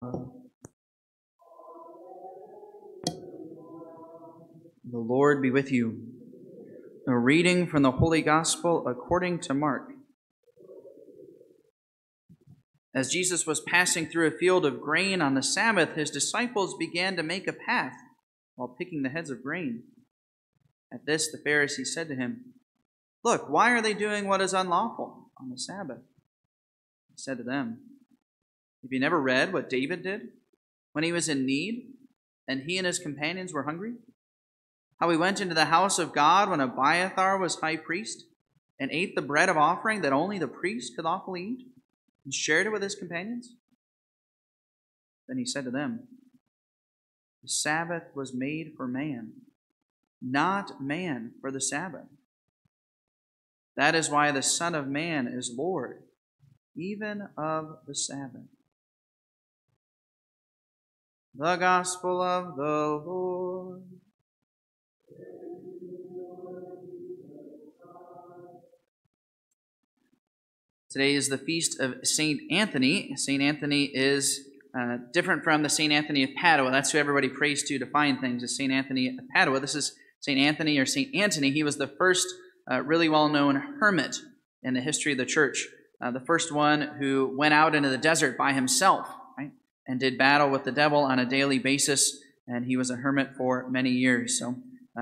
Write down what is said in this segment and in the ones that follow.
The Lord be with you. A reading from the Holy Gospel according to Mark. As Jesus was passing through a field of grain on the Sabbath, his disciples began to make a path while picking the heads of grain. At this, the Pharisees said to him, "Look, why are they doing what is unlawful on the Sabbath?" He said to them, "Have you never read what David did when he was in need and he and his companions were hungry? How he went into the house of God when Abiathar was high priest and ate the bread of offering that only the priest could lawfully eat and shared it with his companions?" Then he said to them, "The Sabbath was made for man, not man for the Sabbath. That is why the Son of Man is Lord, even of the Sabbath." The Gospel of the Lord. Today is the feast of St. Anthony. St. Anthony is different from the St. Anthony of Padua. That's who everybody prays to find things, is St. Anthony of Padua. This is St. Anthony or St. Antony. He was the first really well-known hermit in the history of the church. The first one who went out into the desert by himself, right, and did battle with the devil on a daily basis, and he was a hermit for many years. So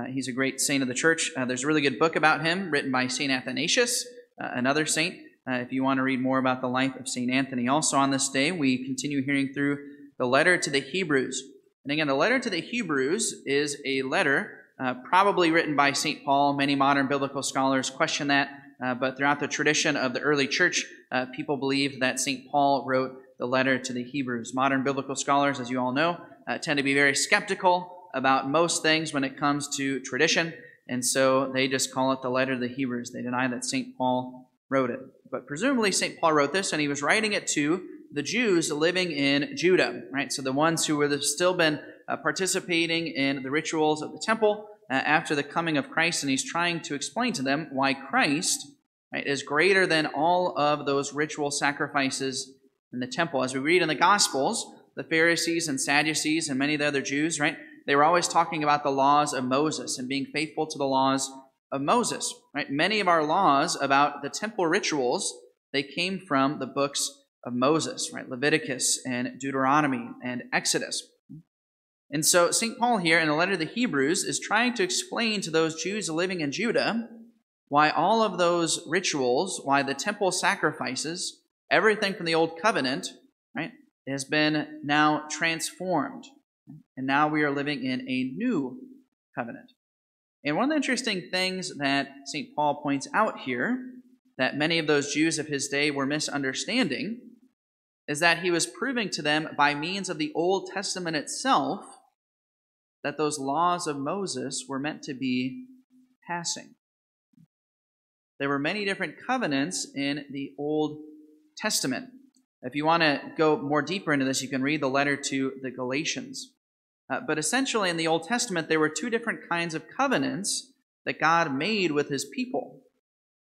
he's a great saint of the church. There's a really good book about him written by St. Athanasius, another saint, if you want to read more about the life of St. Anthony. Also on this day, we continue hearing through the letter to the Hebrews. And again, the letter to the Hebrews is a letter probably written by St. Paul. Many modern biblical scholars question that, but throughout the tradition of the early church, people believed that St. Paul wrote the letter to the Hebrews. Modern biblical scholars, as you all know, tend to be very skeptical about most things when it comes to tradition, and so they just call it the letter to the Hebrews. They deny that St. Paul wrote it. But presumably St. Paul wrote this, and he was writing it to the Jews living in Judah, right? So the ones who were still been participating in the rituals of the temple after the coming of Christ, and he's trying to explain to them why Christ, right, is greater than all of those ritual sacrifices in the temple. As we read in the Gospels, the Pharisees and Sadducees and many of the other Jews, right, they were always talking about the laws of Moses and being faithful to the laws of Moses, right? Many of our laws about the temple rituals, they came from the books of Moses, right? Leviticus and Deuteronomy and Exodus. And so St. Paul here in the letter to the Hebrews is trying to explain to those Jews living in Judah why all of those rituals, why the temple sacrifices, everything from the Old Covenant, right, has been now transformed. And now we are living in a new covenant. And one of the interesting things that St. Paul points out here, that many of those Jews of his day were misunderstanding, is that he was proving to them by means of the Old Testament itself that those laws of Moses were meant to be passing. There were many different covenants in the Old Testament. If you want to go more deeper into this, you can read the letter to the Galatians. But essentially in the Old Testament, there were two different kinds of covenants that God made with his people.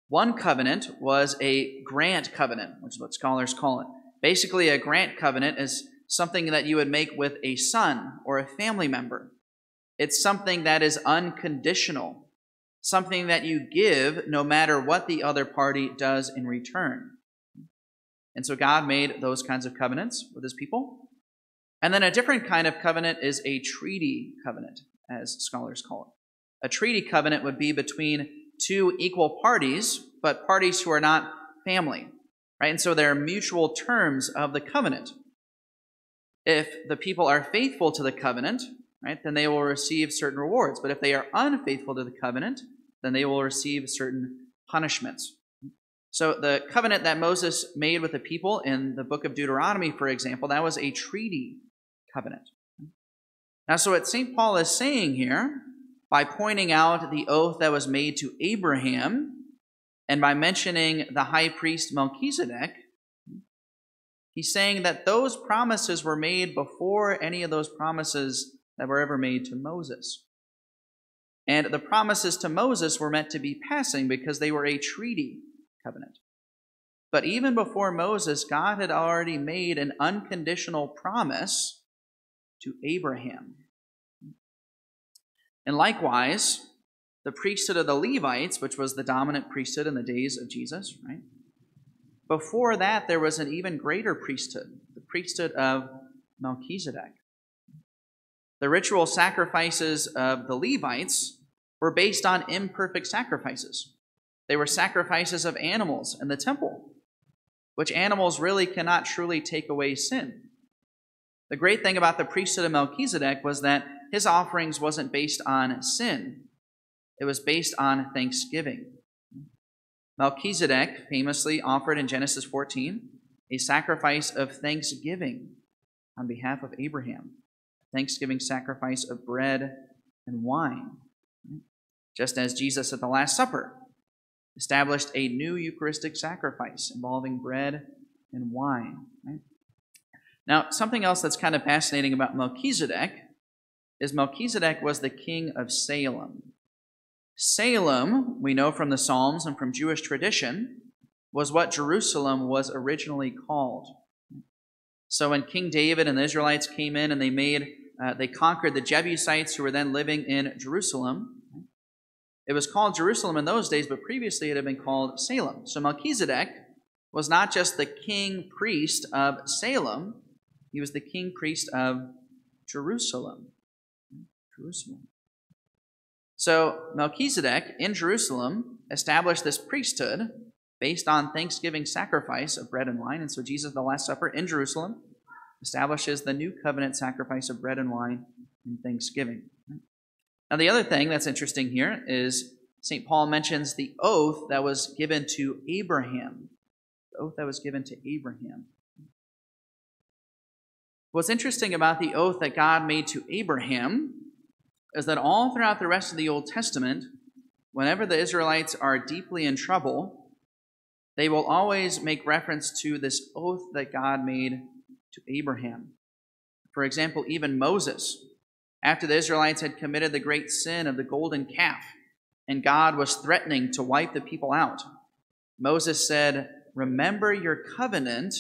One covenant was a grant covenant, which is what scholars call it. Basically, a grant covenant is something that you would make with a son or a family member. It's something that is unconditional, something that you give no matter what the other party does in return. And so God made those kinds of covenants with his people. And then a different kind of covenant is a treaty covenant, as scholars call it. A treaty covenant would be between two equal parties, but parties who are not family, right? And so there are mutual terms of the covenant. If the people are faithful to the covenant, right, then they will receive certain rewards. But if they are unfaithful to the covenant, then they will receive certain punishments. So the covenant that Moses made with the people in the book of Deuteronomy, for example, that was a treaty covenant. Now, so what St. Paul is saying here, by pointing out the oath that was made to Abraham, and by mentioning the high priest Melchizedek, he's saying that those promises were made before any of those promises that were ever made to Moses. And the promises to Moses were meant to be passing because they were a treaty covenant. But even before Moses, God had already made an unconditional promise to Abraham. And likewise, the priesthood of the Levites, which was the dominant priesthood in the days of Jesus, right? Before that, there was an even greater priesthood, the priesthood of Melchizedek. The ritual sacrifices of the Levites were based on imperfect sacrifices. They were sacrifices of animals in the temple, which animals really cannot truly take away sin. The great thing about the priesthood of Melchizedek was that his offerings wasn't based on sin. It was based on thanksgiving. Melchizedek famously offered in Genesis 14 a sacrifice of thanksgiving on behalf of Abraham, a thanksgiving sacrifice of bread and wine, just as Jesus at the Last Supper established a new Eucharistic sacrifice involving bread and wine. Right? Now, something else that's kind of fascinating about Melchizedek is Melchizedek was the king of Salem. Salem, we know from the Psalms and from Jewish tradition, was what Jerusalem was originally called. So when King David and the Israelites came in and they conquered the Jebusites who were then living in Jerusalem, it was called Jerusalem in those days, but previously it had been called Salem. So Melchizedek was not just the king priest of Salem, he was the king priest of Jerusalem. Jerusalem. So Melchizedek in Jerusalem established this priesthood based on thanksgiving sacrifice of bread and wine. And so Jesus at the Last Supper in Jerusalem establishes the new covenant sacrifice of bread and wine in thanksgiving. Now the other thing that's interesting here is St. Paul mentions the oath that was given to Abraham. The oath that was given to Abraham. What's interesting about the oath that God made to Abraham is that all throughout the rest of the Old Testament, whenever the Israelites are deeply in trouble, they will always make reference to this oath that God made to Abraham. For example, even Moses, after the Israelites had committed the great sin of the golden calf, and God was threatening to wipe the people out, Moses said, "Remember your covenant,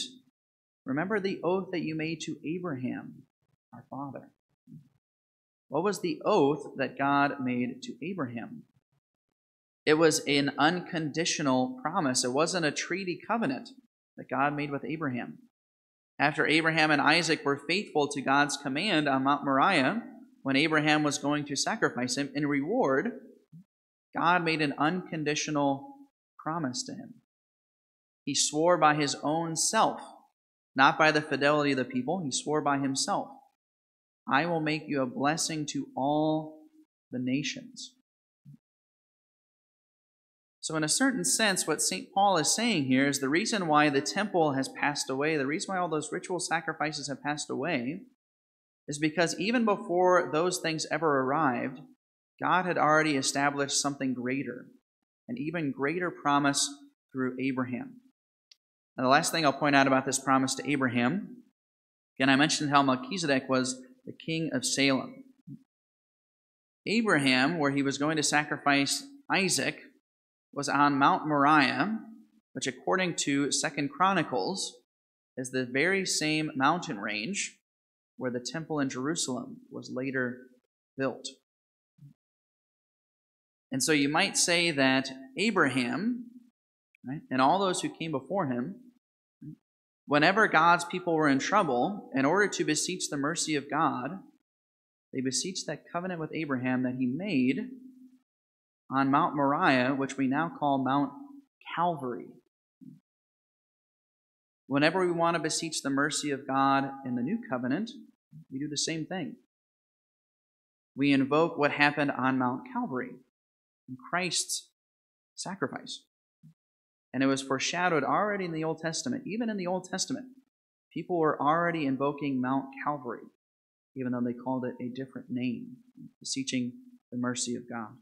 remember the oath that you made to Abraham, our father." What was the oath that God made to Abraham? It was an unconditional promise. It wasn't a treaty covenant that God made with Abraham. After Abraham and Isaac were faithful to God's command on Mount Moriah, when Abraham was going to sacrifice him, in reward, God made an unconditional promise to him. He swore by his own self, not by the fidelity of the people. He swore by himself, "I will make you a blessing to all the nations." So in a certain sense, what St. Paul is saying here is the reason why the temple has passed away, the reason why all those ritual sacrifices have passed away, is because even before those things ever arrived, God had already established something greater, an even greater promise through Abraham. Now, the last thing I'll point out about this promise to Abraham, again, I mentioned how Melchizedek was the king of Salem. Abraham, where he was going to sacrifice Isaac, was on Mount Moriah, which according to 2 Chronicles is the very same mountain range where the temple in Jerusalem was later built. And so you might say that Abraham, right, and all those who came before him, whenever God's people were in trouble, in order to beseech the mercy of God, they beseeched that covenant with Abraham that he made on Mount Moriah, which we now call Mount Calvary. Whenever we want to beseech the mercy of God in the new covenant, we do the same thing. We invoke what happened on Mount Calvary in Christ's sacrifice. And it was foreshadowed already in the Old Testament. Even in the Old Testament, people were already invoking Mount Calvary, even though they called it a different name, beseeching the mercy of God.